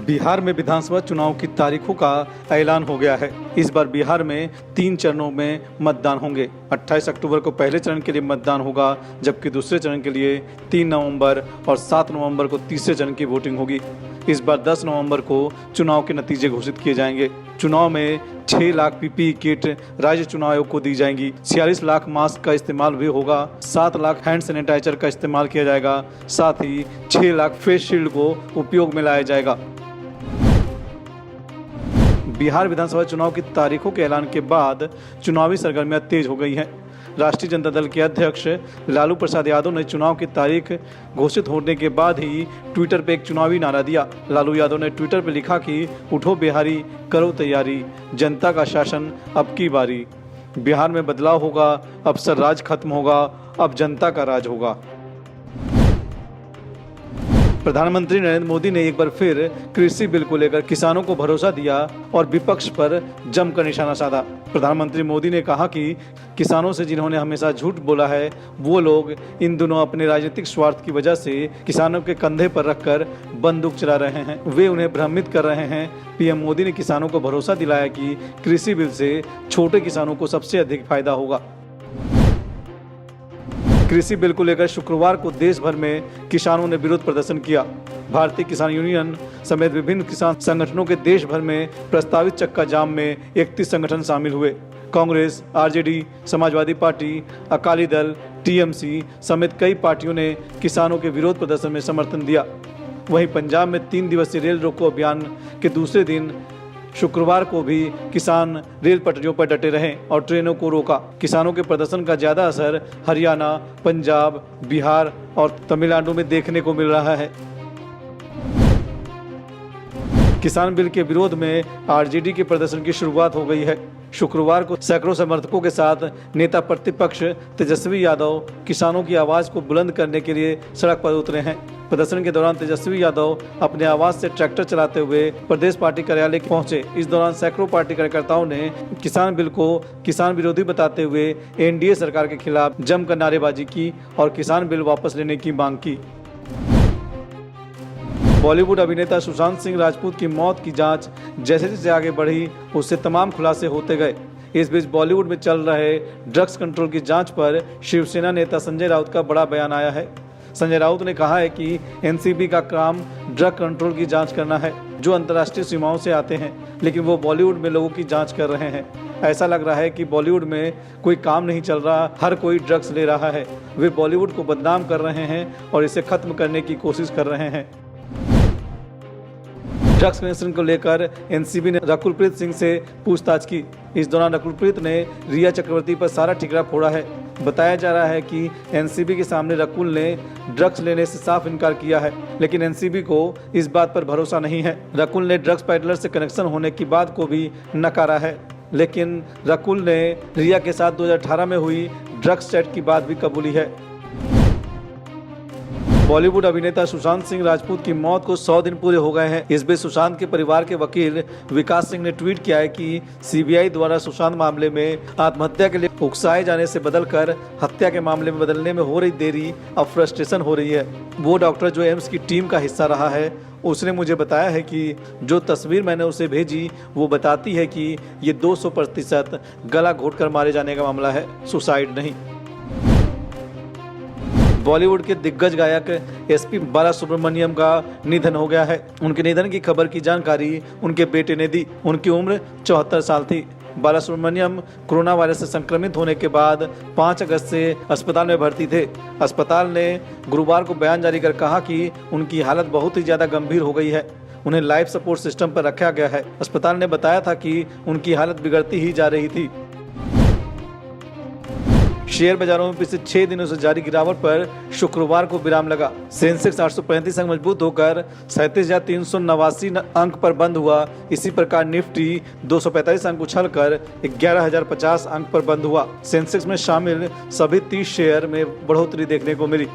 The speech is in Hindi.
बिहार में विधानसभा चुनाव की तारीखों का ऐलान हो गया है। इस बार बिहार में 3 चरणों में मतदान होंगे। 28 अक्टूबर को पहले चरण के लिए मतदान होगा, जबकि दूसरे चरण के लिए 3 नवंबर और 7 नवंबर को तीसरे चरण की वोटिंग होगी। इस बार 10 नवंबर को चुनाव के नतीजे घोषित किए जाएंगे। चुनाव में 6 लाख पीपीई किट राज्य चुनाव आयोग को दी जाएंगी। 46 लाख मास्क का इस्तेमाल भी होगा। 7 लाख हैंड सैनिटाइजर का इस्तेमाल किया जाएगा। साथ ही 6 लाख फेस शील्ड को उपयोग में लाया जाएगा। बिहार विधानसभा चुनाव की तारीखों के ऐलान के बाद चुनावी सरगर्मियां तेज हो गई हैं। राष्ट्रीय जनता दल के अध्यक्ष लालू प्रसाद यादव ने चुनाव की तारीख घोषित होने के बाद ही ट्विटर पर एक चुनावी नारा दिया। लालू यादव ने ट्विटर पर लिखा कि उठो बिहारी, करो तैयारी, जनता का शासन अब की बारी। बिहार में बदलाव होगा, अफसर राज खत्म होगा, अब जनता का राज होगा। प्रधानमंत्री नरेंद्र मोदी ने एक बार फिर कृषि बिल को लेकर किसानों को भरोसा दिया और विपक्ष पर जमकर निशाना साधा। प्रधानमंत्री मोदी ने कहा कि किसानों से जिन्होंने हमेशा झूठ बोला है, वो लोग इन दिनों अपने राजनीतिक स्वार्थ की वजह से किसानों के कंधे पर रखकर बंदूक चला रहे हैं। वे उन्हें भ्रमित कर रहे हैं। पीएम मोदी ने किसानों को भरोसा दिलाया कि कृषि बिल से छोटे किसानों को सबसे अधिक फायदा होगा। कृषि बिल को लेकर शुक्रवार को देश भर में किसानों ने विरोध प्रदर्शन किया। भारतीय किसान यूनियन समेत विभिन्न किसान संगठनों के देश भर में प्रस्तावित चक्का जाम में 31 संगठन शामिल हुए। Congress, RJD, Samajwadi party, Akali Dal, TMC समेत कई पार्टियों ने किसानों के विरोध प्रदर्शन में समर्थन दिया। वहीं पंजाब में 3 दिवसीय रेल रोको अभियान के दूसरे दिन शुक्रवार को भी किसान रेल पटरियों पर डटे रहे और ट्रेनों को रोका। किसानों के प्रदर्शन का ज्यादा असर हरियाणा, पंजाब, बिहार और तमिलनाडु में देखने को मिल रहा है। किसान बिल के विरोध में आरजेडी के प्रदर्शन की शुरुआत हो गई है। शुक्रवार को सैकड़ों समर्थकों के साथ नेता प्रतिपक्ष तेजस्वी यादव किसानों की आवाज को बुलंद करने के लिए सड़क पर उतरे हैं। प्रदर्शन के दौरान तेजस्वी यादव अपने आवाज से ट्रैक्टर चलाते हुए प्रदेश पार्टी कार्यालय पहुंचे। इस दौरान सैकड़ों पार्टी कार्यकर्ताओं ने किसान बिल को किसान विरोधी बताते हुए एनडीए सरकार के खिलाफ जमकर नारेबाजी की और किसान बिल वापस लेने की मांग की। बॉलीवुड अभिनेता सुशांत सिंह राजपूत की मौत की जांच जैसे जैसे आगे बढ़ी, उससे तमाम खुलासे होते गए। इस बीच बॉलीवुड में चल रहे ड्रग्स कंट्रोल की जांच पर शिवसेना नेता संजय राउत का बड़ा बयान आया है। संजय राउत ने कहा है कि एनसीबी का काम ड्रग कंट्रोल की जांच करना है, जो अंतर्राष्ट्रीय सीमाओं से आते हैं, लेकिन वो बॉलीवुड में लोगों की जांच कर रहे हैं। ऐसा लग रहा है कि बॉलीवुड में कोई काम नहीं चल रहा, हर कोई ड्रग्स ले रहा है। वे बॉलीवुड को बदनाम कर रहे हैं और इसे खत्म करने की कोशिश कर रहे हैं। ड्रग्स कनेक्शन को लेकर एनसीबी ने रकुलप्रीत सिंह से पूछताछ की। इस दौरान रकुलप्रीत ने रिया चक्रवर्ती पर सारा ठिकरा फोड़ा है। बताया जा रहा है कि एनसीबी के सामने रकुल ने ड्रग्स लेने से साफ इनकार किया है, लेकिन एनसीबी को इस बात पर भरोसा नहीं है। रकुल ने ड्रग्स पैडलर से कनेक्शन होने की बात को भी नकारा है, लेकिन रकुल ने रिया के साथ 2018 में हुई ड्रग्स चैट की बात भी कबूली है। बॉलीवुड अभिनेता सुशांत सिंह राजपूत की मौत को 100 दिन पूरे हो गए हैं। इस बीच सुशांत के परिवार के वकील विकास सिंह ने ट्वीट किया है कि सीबीआई द्वारा सुशांत मामले में आत्महत्या के लिए उकसाए जाने से बदलकर हत्या के मामले में बदलने में हो रही देरी अब फ्रस्ट्रेशन हो रही है। वो डॉक्टर जो एम्स की टीम का हिस्सा रहा है, उसने मुझे बताया है कि जो तस्वीर मैंने उसे भेजी वो बताती है कि ये 200% गला घोटकर मारे जाने का मामला है, सुसाइड नहीं। बॉलीवुड के दिग्गज गायक एसपी बालासुब्रमण्यम का निधन हो गया है। उनके निधन की खबर की जानकारी उनके बेटे ने दी। उनकी उम्र 74 साल थी। बालासुब्रमण्यम कोरोना वायरस से संक्रमित होने के बाद 5 अगस्त से अस्पताल में भर्ती थे। अस्पताल ने गुरुवार को बयान जारी कर कहा कि उनकी हालत बहुत ही ज्यादा गंभीर हो गई है। उन्हें लाइफ सपोर्ट सिस्टम पर रखा गया है। अस्पताल ने बताया था कि उनकी हालत बिगड़ती ही जा रही थी। शेयर बाजारों में पिछले 6 दिनों से जारी गिरावट पर शुक्रवार को विराम लगा। सेंसेक्स 835 अंक मजबूत होकर 37,389 अंक पर बंद हुआ। इसी प्रकार निफ्टी 245 अंक उछलकर 11,050 अंक पर बंद हुआ। सेंसेक्स में शामिल सभी 30 शेयर में बढ़ोतरी देखने को मिली।